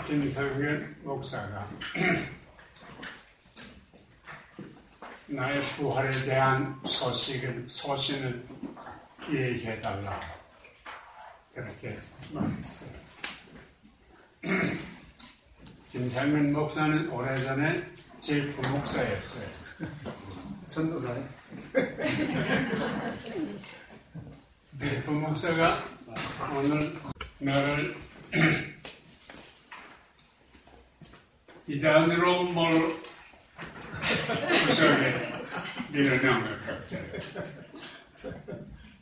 김성현 목사가 나의 부활에 대한 소신을 얘기해달라 그렇게 말했어요. 김성현 목사는 오래전에 제 부목사였어요. 전도사요? 네, 부목사가 오늘 나를 이단으로 뭘 구석에 밀어넣은 것 같아요.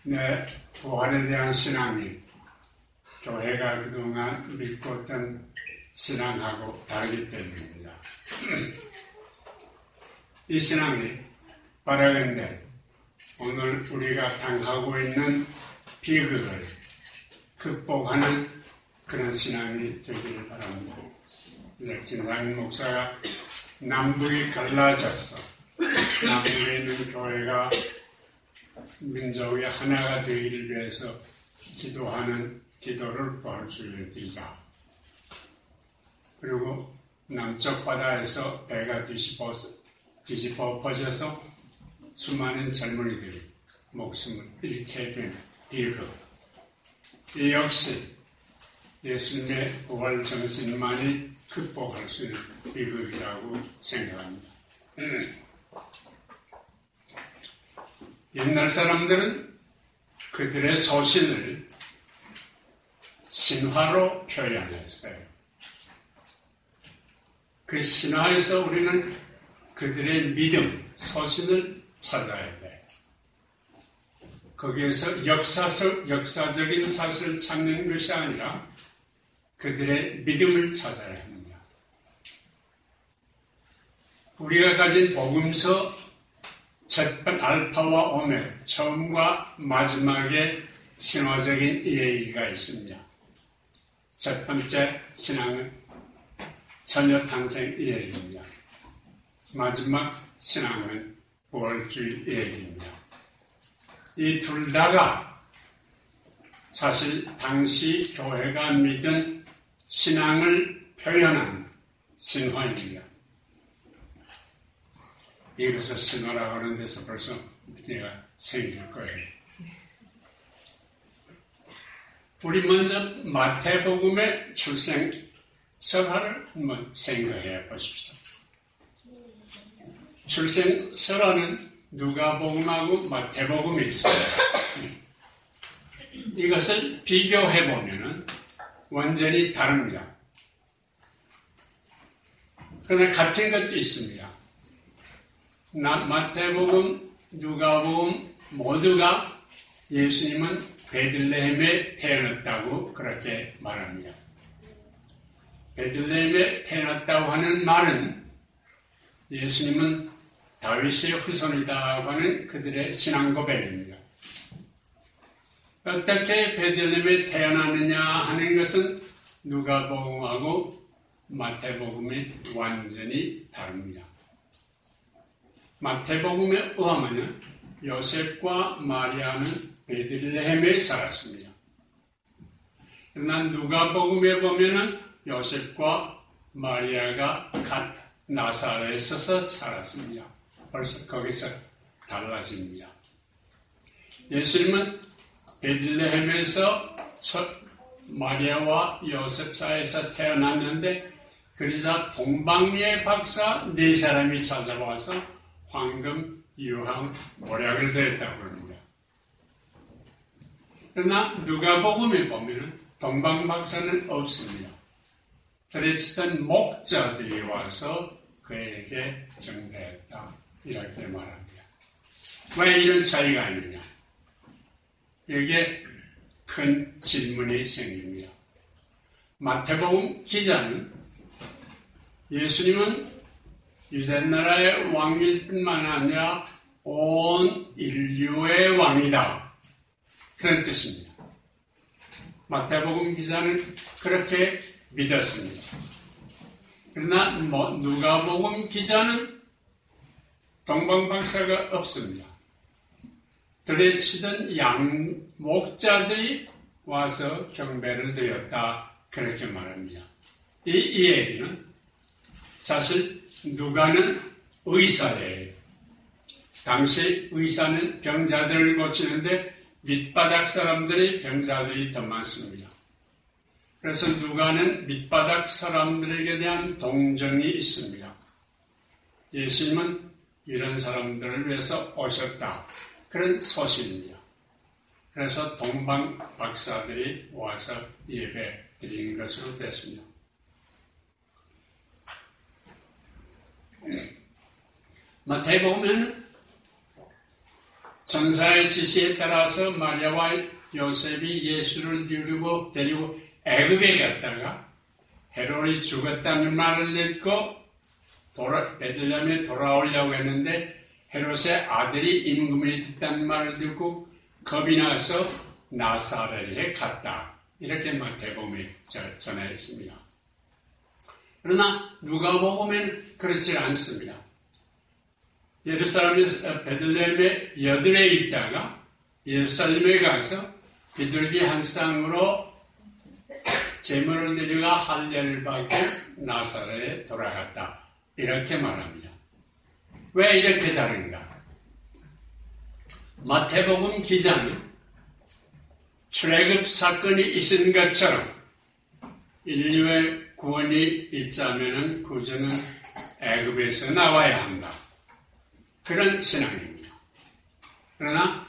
내 부활에 대한 신앙이 교회가 그동안 믿고 있던 신앙하고 다르기 때문입니다. 이 신앙이 바라건대 오늘 우리가 당하고 있는 비극을 극복하는 그런 신앙이 되기를 바랍니다. 이제 김상현 목사가 남북이 갈라져서 남북에 있는 교회가 민족의 하나가 되기를 위해서 기도하는 기도를 부활주일에 드리자. 그리고 남쪽 바다에서 배가 뒤집어 엎어져서 수많은 젊은이들이 목숨을 잃게 된 비극. 이 역시 예수님의 부활 정신만이 극복할 수 있는 비극이라고 생각합니다. 옛날 사람들은 그들의 소신을 신화로 표현했어요. 그 신화에서 우리는 그들의 믿음, 소신을 찾아야 돼요. 거기에서 역사적인 사실을 찾는 것이 아니라 그들의 믿음을 찾아야 합니다. 우리가 가진 복음서 첫번 알파와 오메가, 처음과 마지막에 신화적인 얘기가 있습니다. 첫 번째 신앙은 처녀탄생 얘기입니다. 마지막 신앙은 부활주일 얘기입니다. 이 둘 다가 사실 당시 교회가 믿은 신앙을 표현한 신화입니다. 이것을 신화라고 하는 데서 벌써 문제가 생길 거예요. 우리 먼저 마태복음의 출생 설화를 한번 생각해 보십시오. 출생 설화는 누가복음하고 마태복음이 있어요. 이것을 비교해 보면 완전히 다릅니다. 그러나 같은 것도 있습니다. 마태복음, 누가복음 모두가 예수님은 베들레헴에 태어났다고 그렇게 말합니다. 베들레헴에 태어났다고 하는 말은 예수님은 다윗의 후손이라고 하는 그들의 신앙 고백입니다. 어떻게 베들레헴에 태어났느냐 하는 것은 누가복음하고 마태복음이 완전히 다릅니다. 마태복음에 의하면 요셉과 마리아는 베들레헴에 살았습니다. 그러나 누가복음에 보면 요셉과 마리아가 갓 나사렛에서 살았습니다. 벌써 거기서 달라집니다. 예수님은 베들레헴에서 첫 마리아와 요셉 사이에서 태어났는데 그러자 동방예 박사 4사람이 찾아와서 황금, 유황, 모략을 드렸다고 합니다. 그러나 누가복음에 보면 동방 박사는 없습니다. 들여치던 목자들이 와서 그에게 경배했다. 이렇게 말합니다. 왜 이런 차이가 있느냐? 여기에 큰 질문이 생깁니다. 마태복음 기자는 예수님은 유대나라의 왕일 뿐만 아니라 온 인류의 왕이다. 그런 뜻입니다. 마태복음 기자는 그렇게 믿었습니다. 그러나 누가복음 기자는 동방박사가 없습니다. 들여치던 목자들이 와서 경배를 드렸다. 그렇게 말합니다. 이 얘기는 사실 누가는 의사예요. 당시 의사는 병자들을 고치는데 밑바닥 사람들이 병자들이 더 많습니다. 그래서 누가는 밑바닥 사람들에게 대한 동정이 있습니다. 예수님은 이런 사람들을 위해서 오셨다. 그런 소식입니다. 그래서 동방 박사들이 와서 예배 드리는 것으로 됐습니다. 마태복음에는 전사의 지시에 따라서 마리아와 요셉이 예수를 데리고 애굽에 갔다가 헤롯이 죽었다는 말을 듣고 베들레헴에 돌아오려고 했는데 헤롯의 아들이 임금이 됐다는 말을 듣고 겁이 나서 나사렛에 갔다. 이렇게 마태복음에 전해 있습니다. 그러나 누가복음에는 그렇지 않습니다. 예루살렘에서 베들레헴에 여들에 있다가 예루살렘에 가서 비둘기 한 쌍으로 제물을 드려가 할례를 받고 나사렛에 돌아갔다. 이렇게 말합니다. 왜 이렇게 다른가? 마태복음 기자는 출애굽 사건이 있은 것처럼 인류의 구원이 있자면 구주는 애굽에서 나와야 한다. 그런 신앙입니다. 그러나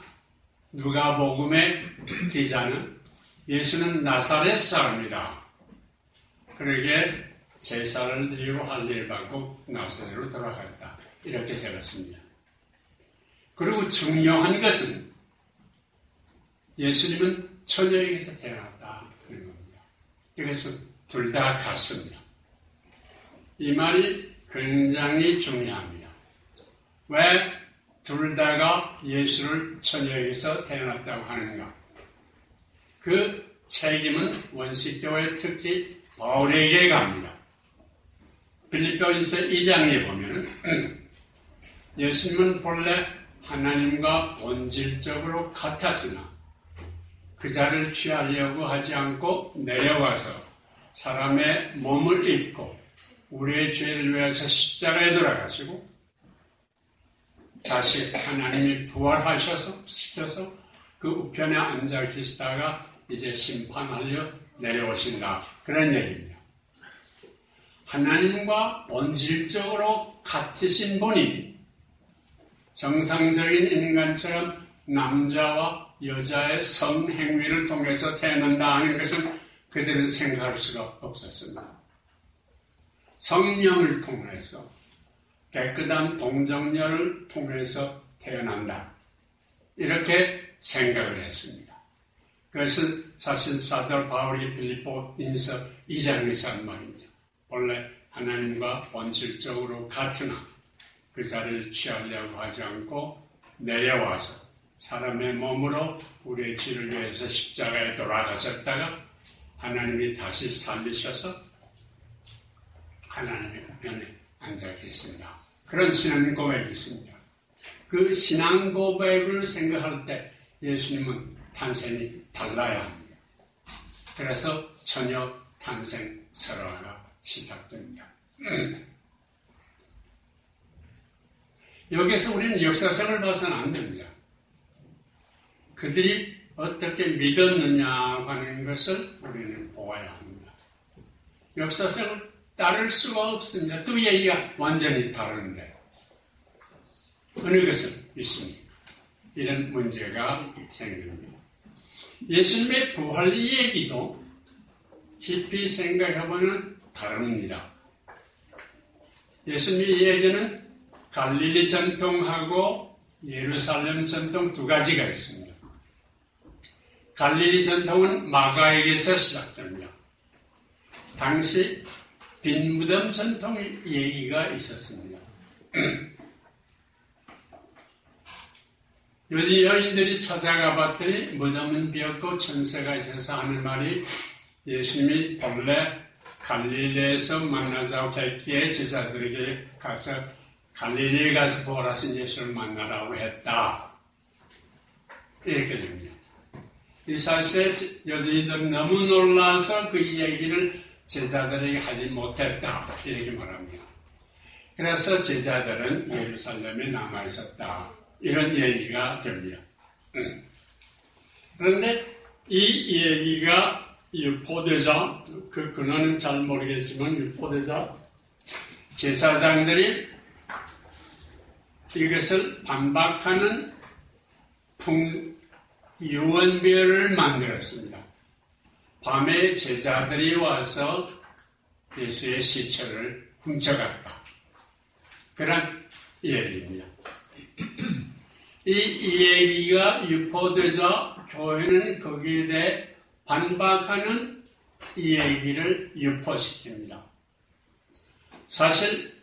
누가복음의 기자는 예수는 나사렛 사람이다. 그러게 제사를 드리고 할례를 받고 나사렛으로 돌아갔다. 이렇게 적었습니다. 그리고 중요한 것은 예수님은 처녀에게서 태어났다. 그런 겁니다. 이것은 둘 다 같습니다. 이 말이 굉장히 중요합니다. 왜 둘 다가 예수를 처녀에게서 태어났다고 하는가? 그 책임은 원식교회 특히 바울에게 갑니다. 빌립보서 2장에 보면 예수님은 본래 하나님과 본질적으로 같았으나 그 자를 취하려고 하지 않고 내려와서 사람의 몸을 입고 우리의 죄를 위해서 십자가에 돌아가시고 다시 하나님이 시켜서 그 우편에 앉아 계시다가 이제 심판하려 내려오신다. 그런 얘기입니다. 하나님과 본질적으로 같으신 분이 정상적인 인간처럼 남자와 여자의 성행위를 통해서 태어난다 하는 것은 그들은 생각할 수가 없었습니다. 성령을 통해서 깨끗한 동정녀를 통해서 태어난다. 이렇게 생각을 했습니다. 그것은 사실 사도 바울이 빌립보인서 2장에서 한 말입니다. 원래 하나님과 본질적으로 같으나 그 자리를 취하려고 하지 않고 내려와서 사람의 몸으로 우리의 죄를 위해서 십자가에 돌아가셨다가 하나님이 다시 살리셔서 하나님의 우편에 앉아 계십니다. 그런 신앙 고백이 있습니다. 그 신앙 고백을 생각할 때 예수님은 탄생이 달라야 합니다. 그래서 처녀 탄생 설화가 시작됩니다. 여기서 우리는 역사성을 봐서는 안 됩니다. 그들이 어떻게 믿었느냐 하는 것을 우리는 보아야 합니다. 역사성을 따를 수가 없습니다. 두 얘기가 완전히 다른데 어느 것을 믿습니까? 이런 문제가 생깁니다. 예수님의 부활 얘기도 깊이 생각해보면 다릅니다. 예수님의 얘기는 갈릴리 전통하고 예루살렘 전통 두 가지가 있습니다. 갈릴리 전통은 마가에게서 시작됩니다. 당시 빈 무덤 전통 얘기가 있었습니다. 요즘 여인들이 찾아가 봤더니 무덤은 비었고 천사가 있어서 하는 말이 예수님이 본래 갈릴리에서 만나자고 했기에 제자들에게 가서 갈릴리에 가서 부활하신 예수를 만나라고 했다. 이렇게 됩니다. 이 사실에 여자인들은 너무 놀라서 그 얘기를 제자들에게 하지 못했다 이렇게 말합니다. 그래서 제자들은 예루살렘에 남아있었다 이런 얘기가 됩니다. 그런데 이 얘기가 유포되자 그거는 잘 모르겠지만 유포되자 제사장들이 이것을 반박하는 유언비어를 만들었습니다. 밤에 제자들이 와서 예수의 시체를 훔쳐갔다. 그런 얘기입니다. 이 얘기가 유포되자 교회는 거기에 대해 반박하는 이 얘기를 유포시킵니다. 사실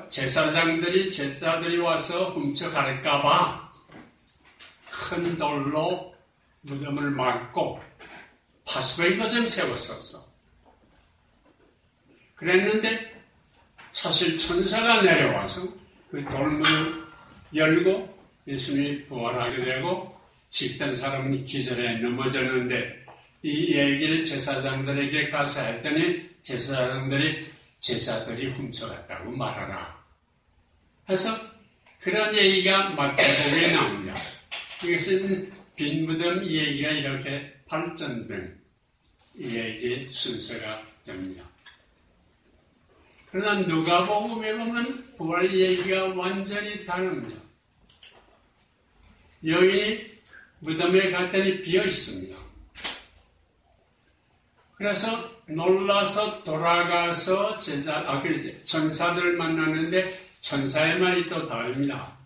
제자들이 와서 훔쳐갈까봐 큰 돌로 무덤을 막고 파수병거점 세웠었어. 그랬는데 사실 천사가 내려와서 그 돌문을 열고 예수님이 부활하게 되고 집단 사람은 기절해 넘어졌는데 이 얘기를 제사장들에게 가서 했더니 제자들이 훔쳐갔다고 말하라. 해서 그런 얘기가 마태복음에 나옵니다. 이것은 빈 무덤 얘기가 이렇게 발전된 이 얘기 순서가 됩니다. 그러나 누가복음에 보면 부활 얘기가 완전히 다릅니다. 여인이 무덤에 갔더니 비어 있습니다. 그래서 놀라서 돌아가서 천사들을 만나는데 천사의 말이 또 다릅니다.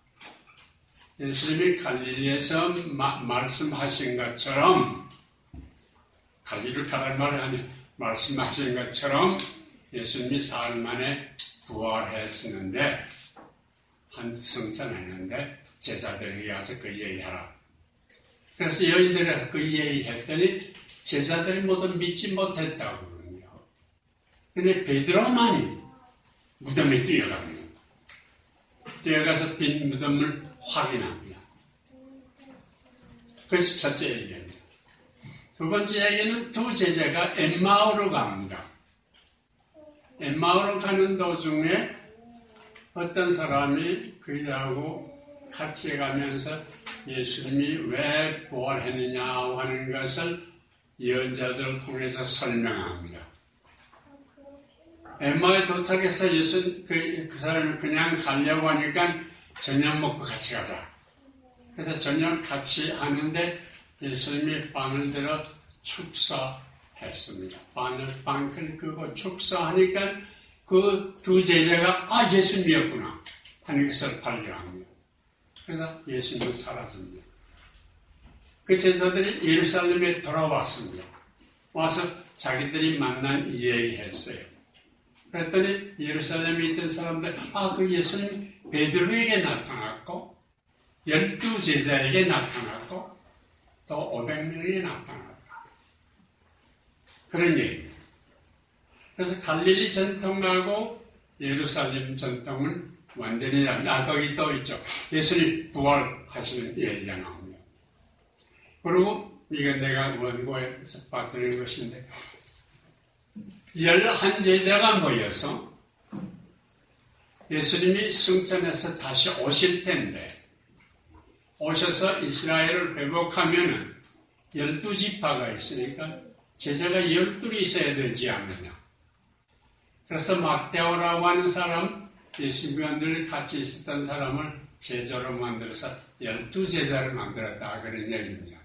예수님이 갈릴리에서 말씀하신 것처럼 갈릴리를 가란 말이 아니라 말씀하신 것처럼 예수님이 사흘 만에 부활했었는데 한 성찬했는데 제자들에게 가서 그 얘기하라. 그래서 여인들이 그 얘기했더니 제자들이 모두 믿지 못했다고 그러는데요. 근데 베드로만이 무덤에 뛰어갑니다. 뛰어가서 빈 무덤을 확인합니다. 그것이 첫째 얘기입니다. 두 번째 얘기는 두 제자가 엠마오로 갑니다. 엠마오로 가는 도중에 어떤 사람이 그들하고 같이 가면서 예수님이 왜 부활했느냐 하는 것을 예언자들을 통해서 설명합니다. 엠마오에 도착해서 그 사람이 그냥 가려고 하니까 저녁 먹고 같이 가자. 그래서 저녁 같이 하는데 예수님이 빵을 들어 축사했습니다. 빵을 끄고 축사하니까 그 두 제자가 예수님이었구나 하는 것을 발견합니다. 그래서 예수님은 사라집니다. 그 제자들이 예루살렘에 돌아왔습니다. 와서 자기들이 만난 이 얘기했어요. 그랬더니 예루살렘에 있던 사람들 그 예수님이 베드로에게 나타났고 12제자에게 나타났고 또 500명에게 나타났다. 그런 얘기입니다. 그래서 갈릴리 전통하고 예루살렘 전통은 완전히 다릅니다. 거기 또 있죠. 예수님 부활하시는 얘기가 나옵니다. 그리고 이건 내가 원고에서 봤던 것인데 11제자가 모여서 예수님이 승천해서 다시 오실 텐데 오셔서 이스라엘을 회복하면 12지파가 있으니까 제자가 12이 있어야 되지 않느냐. 그래서 마테오라고 하는 사람, 예수님과 늘 같이 있었던 사람을 제자로 만들어서 12제자를 만들었다. 그런 얘기입니다.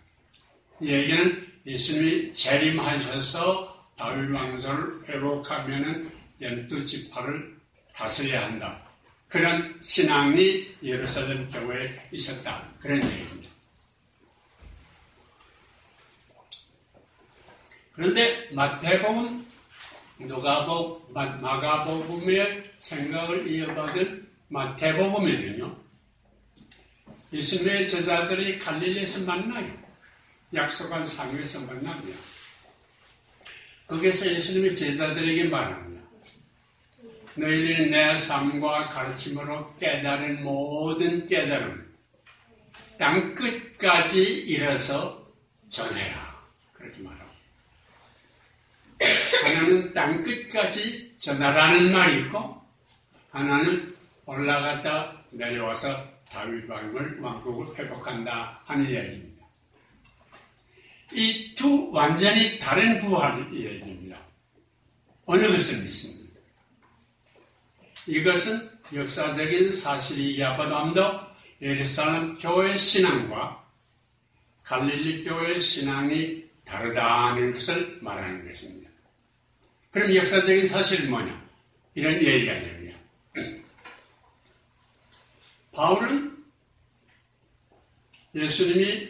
이 얘기는 예수님이 재림하셔서 다윗 왕조를 회복하면 12지파를 다스려야 한다. 그런 신앙이 예루살렘 교회에 있었다. 그런 얘기입니다. 그런데 마태복음, 누가복음, 마가복음의 생각을 이어받은 마태복음에는요, 예수님의 제자들이 갈릴리에서 만나요. 약속한 상에서 만납니다. 거기서 예수님이 제자들에게 말합니다. 너희들이 내 삶과 가르침으로 깨달은 모든 깨달음 땅 끝까지 이뤄서 전해라. 그렇게 말합니다. 하나는 땅끝까지 전하라는 말이 있고 하나는 올라갔다 내려와서 다윗 왕국을 회복한다 하는 이야기입니다. 이 두 완전히 다른 부활 이야기입니다. 어느 것을 믿습니까? 이것은 역사적인 사실이기보다도 예루살렘 교회 신앙과 갈릴리 교회 신앙이 다르다는 것을 말하는 것입니다. 그럼 역사적인 사실은 뭐냐? 이런 얘기가 됩니다. 바울은 예수님이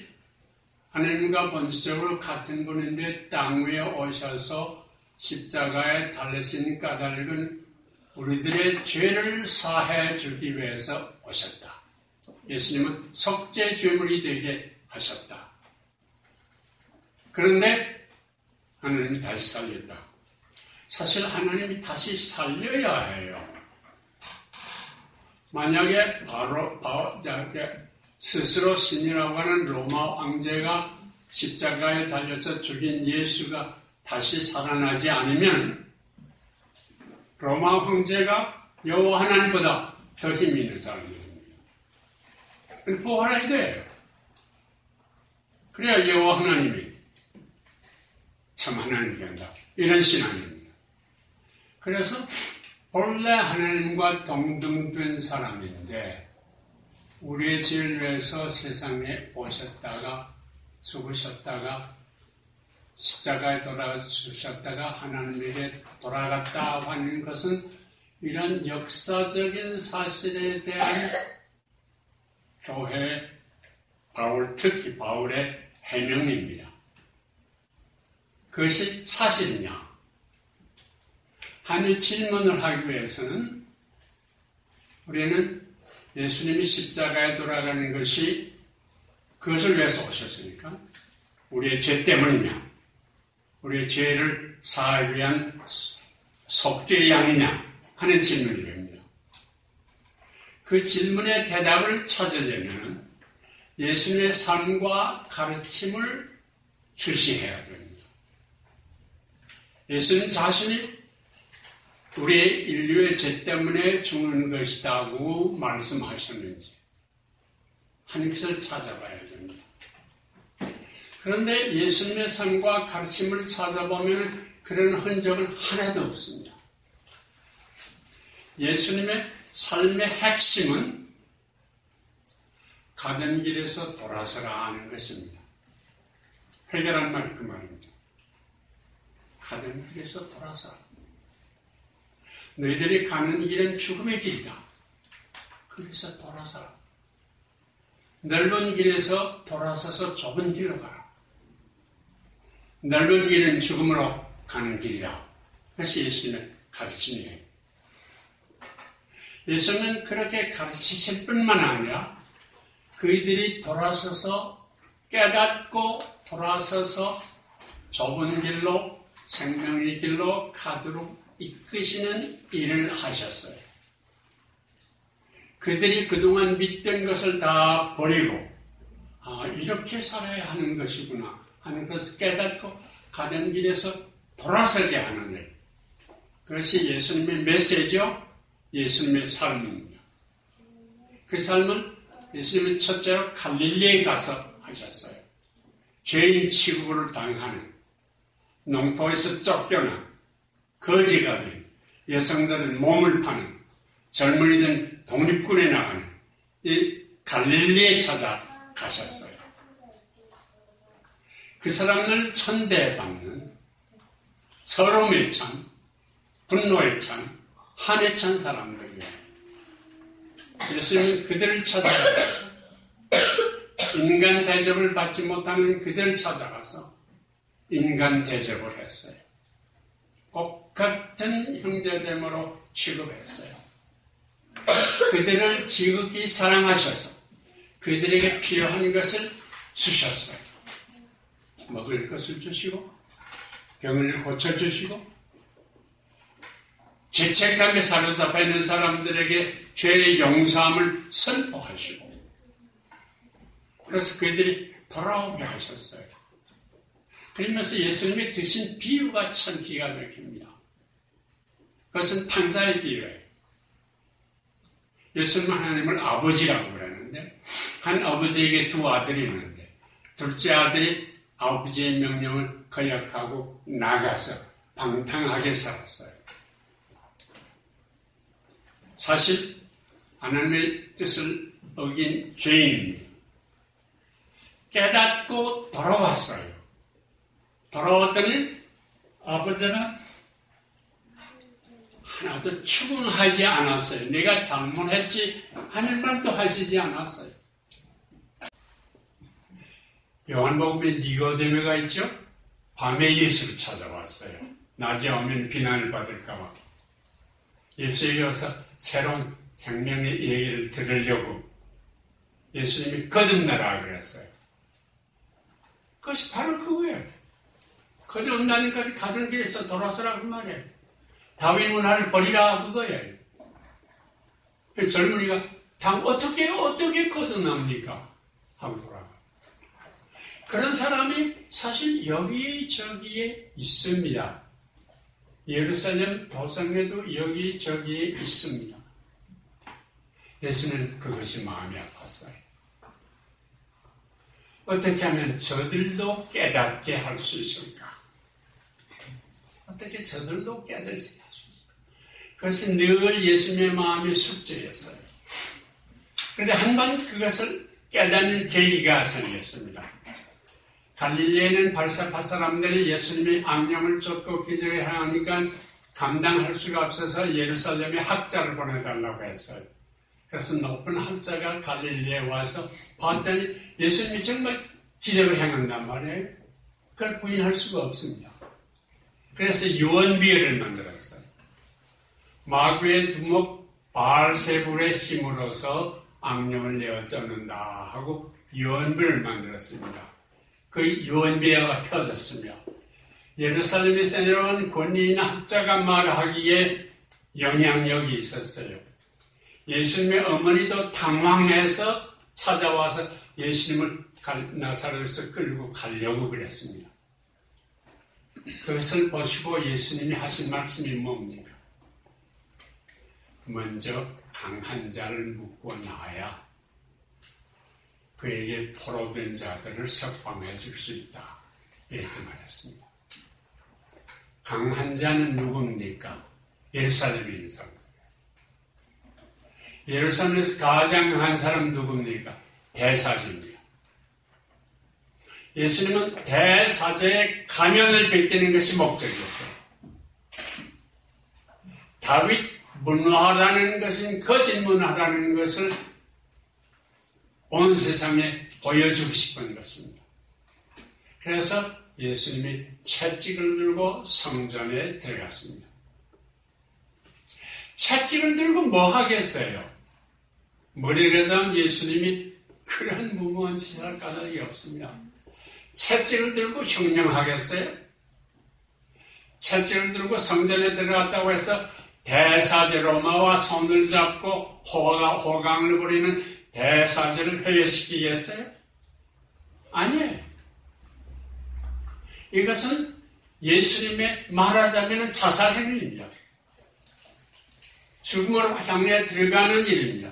하나님과 본질적으로 같은 분인데 땅 위에 오셔서 십자가에 달리신 까닭은 우리들의 죄를 사해 주기 위해서 오셨다. 예수님은 속죄제물이 되게 하셨다. 그런데 하나님이 다시 살렸다. 사실 하나님이 다시 살려야 해요. 만약에 스스로 신이라고 하는 로마 황제가 십자가에 달려서 죽인 예수가 다시 살아나지 않으면 로마 황제가 여호와 하나님보다 더 힘이 있는 사람입니다. 부활해야 돼요. 그래야 여호와 하나님이 참 하나님이 된다. 이런 신앙입니다. 그래서 본래 하나님과 동등된 사람인데 우리의 죄를 위해서 세상에 오셨다가 죽으셨다가 십자가에 돌아가서 죽으셨다가 하나님에게 돌아갔다 하는 것은 이런 역사적인 사실에 대한 교회 특히 바울의 해명입니다. 그것이 사실이냐? 하는 질문을 하기 위해서는 우리는 예수님이 십자가에 돌아가는 것이 그것을 위해서 오셨으니까 우리의 죄 때문이냐? 우리의 죄를 사하기 위한 속죄의 양이냐? 하는 질문이 됩니다. 그 질문의 대답을 찾으려면 예수님의 삶과 가르침을 주시해야 됩니다. 예수님 자신이 우리의 인류의 죄 때문에 죽는 것이다고 말씀하셨는지 하는 것을 찾아봐야 됩니다. 그런데 예수님의 삶과 가르침을 찾아보면 그런 흔적은 하나도 없습니다. 예수님의 삶의 핵심은 가던 길에서 돌아서라 하는 것입니다. 해결한 말이 그 말입니다. 가던 길에서 돌아서라. 너희들이 가는 길은 죽음의 길이다. 거기서 돌아서라. 넓은 길에서 돌아서서 좁은 길로 가라. 넓은 길은 죽음으로 가는 길이다. 그것이 예수님의 가르침이에요. 예수님은 그렇게 가르치실 뿐만 아니라 그이들이 돌아서서 깨닫고 돌아서서 좁은 길로 생명의 길로 가도록 이끄시는 일을 하셨어요. 그들이 그동안 믿던 것을 다 버리고 이렇게 살아야 하는 것이구나 하는 것을 깨닫고 가는 길에서 돌아서게 하는 일. 그것이 예수님의 메시지요. 예수님의 삶입니다. 그 삶은 예수님은 첫째로 갈릴리에 가서 하셨어요. 죄인 취급을 당하는 농토에서 쫓겨난 거지가 된 여성들은 몸을 파는 젊은이들은 독립군에 나가는 이 갈릴리에 찾아가셨어요. 그 사람들 천대받는 서러움에 찬 분노에 찬 한에 찬 사람들이에요. 예수님은 그들을 찾아가서 인간 대접을 받지 못하는 그들을 찾아가서 인간 대접을 했어요. 꼭 같은 형제제모로 취급했어요. 그들을 지극히 사랑하셔서 그들에게 필요한 것을 주셨어요. 먹을 것을 주시고 병을 고쳐주시고 죄책감에 사로잡혀 있는 사람들에게 죄의 용서함을 선포하시고 그래서 그들이 돌아오게 하셨어요. 그러면서 예수님이 드신 비유가 참 기가 막힙니다. 그것은 탕자의 비유예요. 예수님은 하나님을 아버지라고 그러는데 한 아버지에게 두 아들이 있는데 둘째 아들이 아버지의 명령을 거역하고 나가서 방탕하게 살았어요. 사실 하나님의 뜻을 어긴 죄인입니다. 깨닫고 돌아왔어요. 돌아왔더니 아버지는 하나도 추궁하지 않았어요. 내가 잘못했지 하는 말도 하시지 않았어요. 요한복음에 니고데모가 있죠? 밤에 예수를 찾아왔어요. 낮에 오면 비난을 받을까 봐. 예수에게 와서 새로운 생명의 얘기를 들으려고 예수님이 거듭나라 그랬어요. 그것이 바로 그거예요. 거듭난다니까 가던 길에서 돌아서라 그 말이에요. 다윗 문화를 버리라 그거예요. 그 젊은이가 어떻게 거듭납니까? 하고 돌아가. 그런 사람이 사실 여기저기에 있습니다. 예루살렘 도성에도 여기저기에 있습니다. 예수는 그것이 마음이 아팠어요. 어떻게 하면 저들도 깨닫게 할 수 있을까? 어떻게 저들도 깨닫게 할 수 있을까? 그것이 늘 예수님의 마음의 숙제였어요. 그런데 한번 그것을 깨닫는 계기가 생겼습니다. 갈릴리에는 바리새파 사람들이 예수님의 악령을 쫓고 기적을 행하니까 감당할 수가 없어서 예루살렘에 학자를 보내달라고 했어요. 그래서 높은 학자가 갈릴리에 와서 봤더니 예수님이 정말 기적을 행한단 말이에요. 그걸 부인할 수가 없습니다. 그래서 유언비어를 만들었어요. 마귀의 두목 바알세불의 힘으로서 악령을 내어 쫓는다 하고 유언비어를 만들었습니다. 그 유언비어가 펴졌으며 예루살렘에서 내려온 권위 있는 학자가 말하기에 영향력이 있었어요. 예수님의 어머니도 당황해서 찾아와서 예수님을 나사렛에서 끌고 가려고 그랬습니다. 그것을 보시고 예수님이 하신 말씀이 뭡니까? 먼저 강한 자를 묶고 나야 그에게 포로된 자들을 석방해 줄 수 있다. 이렇게 말했습니다. 강한 자는 누굽니까? 예루살렘에 있는 사람. 예루살렘에서 가장 강한 사람 누굽니까? 대사제입니다. 예수님은 대사제의 가면을 벗기는 것이 목적이었어요. 다윗 문화라는 것은 거짓 문화라는 것을 온 세상에 보여주고 싶은 것입니다. 그래서 예수님이 채찍을 들고 성전에 들어갔습니다. 채찍을 들고 뭐 하겠어요? 머리에 잡은 예수님이 그런 무모한 짓을 할 까닭이 없습니다. 채찍을 들고 혁명하겠어요? 채찍을 들고 성전에 들어갔다고 해서 대사제 로마와 손을 잡고 호강을 부리는 대사제를 회개시키겠어요? 아니에요. 이것은 예수님의 말하자면 자살행위입니다. 죽음으로 향해 들어가는 일입니다.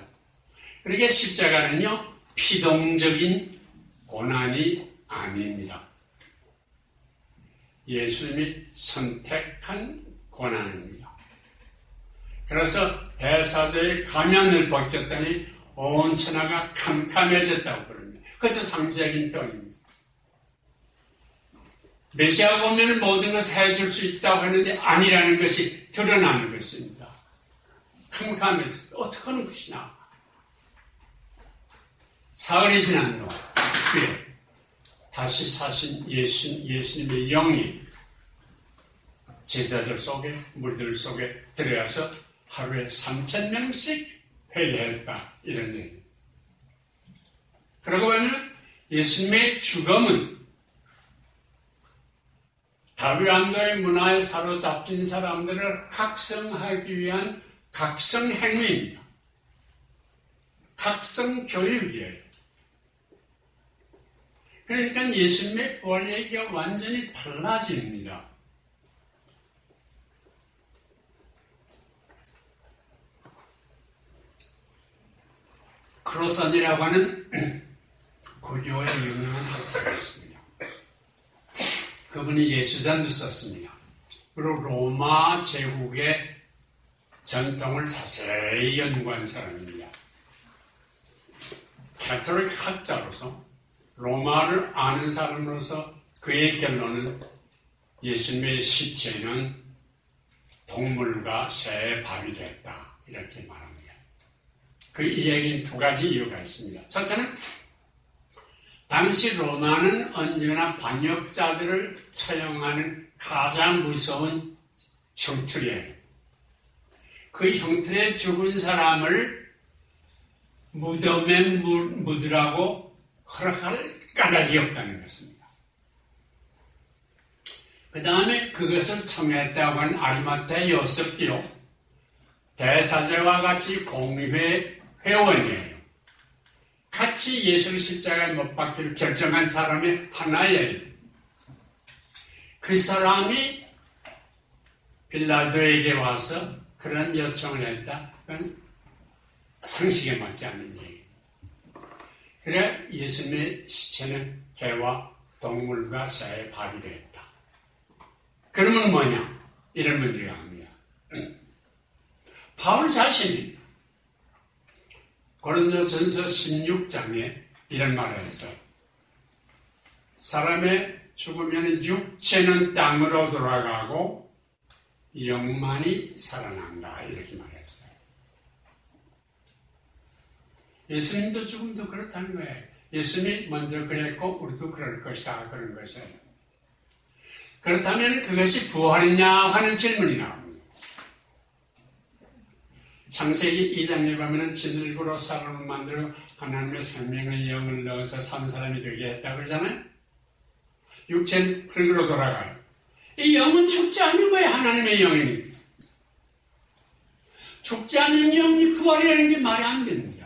그러니까 십자가는요, 피동적인 고난이 아닙니다. 예수님이 선택한 고난입니다. 그래서 대사제의 가면을 벗겼더니 온 천하가 캄캄해졌다고 그럽니다. 그것도 상징적인 표현입니다. 메시아가 오면 모든 것을 해줄 수 있다고 했는데 아니라는 것이 드러나는 것입니다. 캄캄해졌다. 어떻게 하는 것이냐. 사흘이 지난 동안 그에 다시 사신 예수님의 영이 제자들 속에 물들 속에 들어가서 하루에 3,000명씩 회개했다. 이런 얘기입니다. 그러고 보면 예수님의 죽음은 다윗 왕조의 문화에 사로잡힌 사람들을 각성하기 위한 각성행위입니다. 각성교육이에요. 그러니까 예수님의 부활 얘기가 완전히 달라집니다. 크로선이라고 하는 고교의 유명한 학자가 있습니다. 그분이 예수전도 썼습니다. 그리고 로마 제국의 전통을 자세히 연구한 사람입니다. 가톨릭 학자로서 로마를 아는 사람으로서 그의 결론은 예수님의 시체는 동물과 새의 밥이 됐다. 이렇게 말합니다. 그 이야기는 두 가지 이유가 있습니다. 첫째는 당시 로마는 언제나 반역자들을 처형하는 가장 무서운 형틀이에요. 그 형틀에 죽은 사람을 무덤에 묻으라고 허락할 까닭이 없다는 것입니다. 그 다음에 그것을 청했다고 하는 아리마tea 요셉도요, 대사제와 같이 공회 회원이에요. 같이 예수를 십자가에 못 박기를 결정한 사람의 하나예요. 그 사람이 빌라도에게 와서 그런 요청을 했다. 그건 상식에 맞지 않는 얘기예요. 그래 예수님의 시체는 개와 동물과 새의 밥이 되었다. 그러면 뭐냐? 이런 문제가 합니다. 바울 자신이 고린도전서 16장에 이런 말을 했어요. 사람의 죽으면 육체는 땅으로 돌아가고 영만이 살아난다. 이렇게 말했어요. 예수님도 죽음도 그렇다는 거예요. 예수님이 먼저 그랬고 우리도 그럴 것이다. 그런 것이에요. 그렇다면 그것이 부활이냐 하는 질문이 나옵니다. 창세기 2장에 보면 진흙으로 사람을 만들어 하나님의 생명의 영을 넣어서 산 사람이 되게 했다 그러잖아요. 육체는 흙으로 돌아가요. 이 영은 죽지 않는 거예요. 하나님의 영이니. 죽지 않는 영이 부활이라는 게 말이 안 됩니다.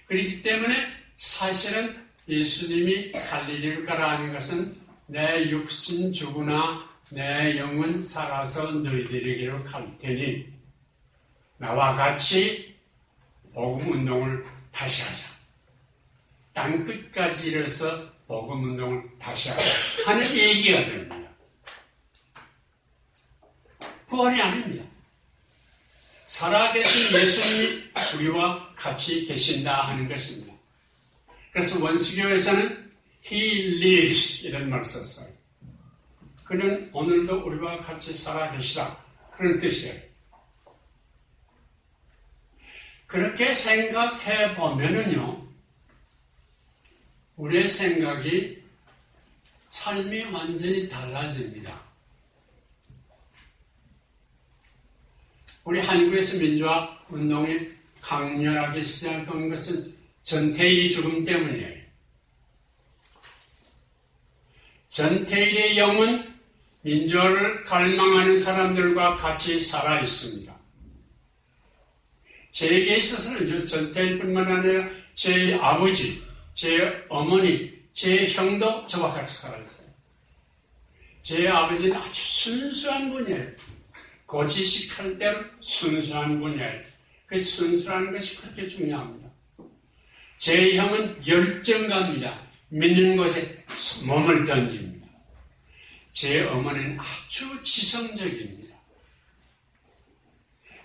그렇기 때문에 사실은 예수님이 갈릴리를 가라는 것은 내 육신 죽으나 내 영은 살아서 너희들에게로 갈 테니 나와 같이 복음 운동을 다시 하자. 땅 끝까지 이뤄서 복음 운동을 다시 하자 하는 얘기가 됩니다. 부활이 아닙니다. 살아계신 예수님이 우리와 같이 계신다 하는 것입니다. 그래서 원수교에서는 He lives 이런 말을 썼어요. 그는 오늘도 우리와 같이 살아계시다. 그런 뜻이에요. 그렇게 생각해 보면은요, 우리의 생각이, 삶이 완전히 달라집니다. 우리 한국에서 민주화 운동이 강렬하게 시작한 것은 전태일이 죽음 때문이에요. 전태일의 영은 민주화를 갈망하는 사람들과 같이 살아 있습니다. 제게 있어서는 전태일뿐만 아니라 제 아버지, 제 어머니, 제 형도 저와 같이 살아 있어요. 제 아버지는 아주 순수한 분이에요. 고지식할 대로 순수한 분이에요. 그 순수한 것이 그렇게 중요합니다. 제 형은 열정가입니다. 믿는 것에 몸을 던집니다. 제 어머니는 아주 지성적입니다.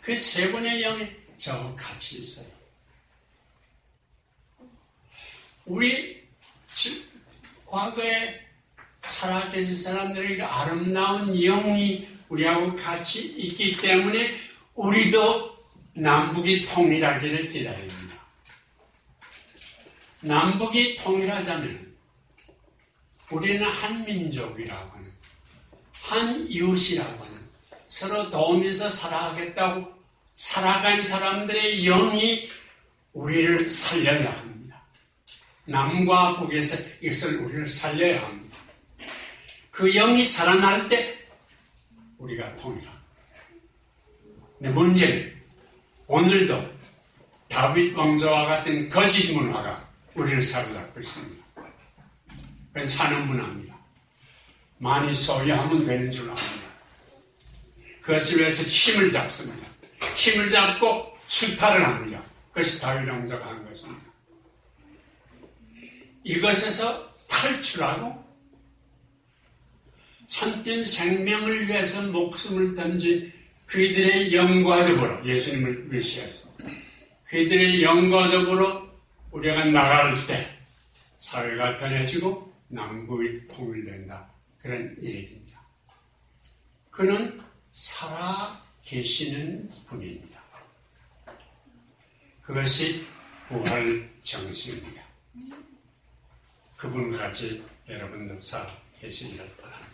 그 세 분의 영이 저와 같이 있어요. 우리 과거에 살아계신 사람들에게 아름다운 영이 우리하고 같이 있기 때문에 우리도 남북이 통일하기를 기다립니다. 남북이 통일하자면 우리는 한 민족이라고 하는, 한 이웃이라고 하는, 서로 도우면서 살아가겠다고 살아간 사람들의 영이 우리를 살려야 합니다. 남과 북에서 이것을 우리를 살려야 합니다. 그 영이 살아날 때 우리가 통일합니다. 근데 문제는 오늘도 다윗 왕조와 같은 거짓 문화가 우리를 사로잡고 있습니다. 그건 사는 문화입니다. 많이 소유하면 되는 줄 압니다. 그것을 위해서 힘을 잡습니다. 힘을 잡고 수탈을 합니다. 그것이 다윗 왕자가 한 것입니다. 이것에서 탈출하고 참된 생명을 위해서 목숨을 던진 그들의 영과 더불어 예수님을 위시해서 그들의 영과 더불어 우리가 나갈 때 사회가 편해지고 남북이 통일된다. 그런 얘기입니다. 그는 살아 계시는 분입니다. 그것이 부활 정신입니다. 그분과 같이 여러분도 살아 계시기를 바랍니다.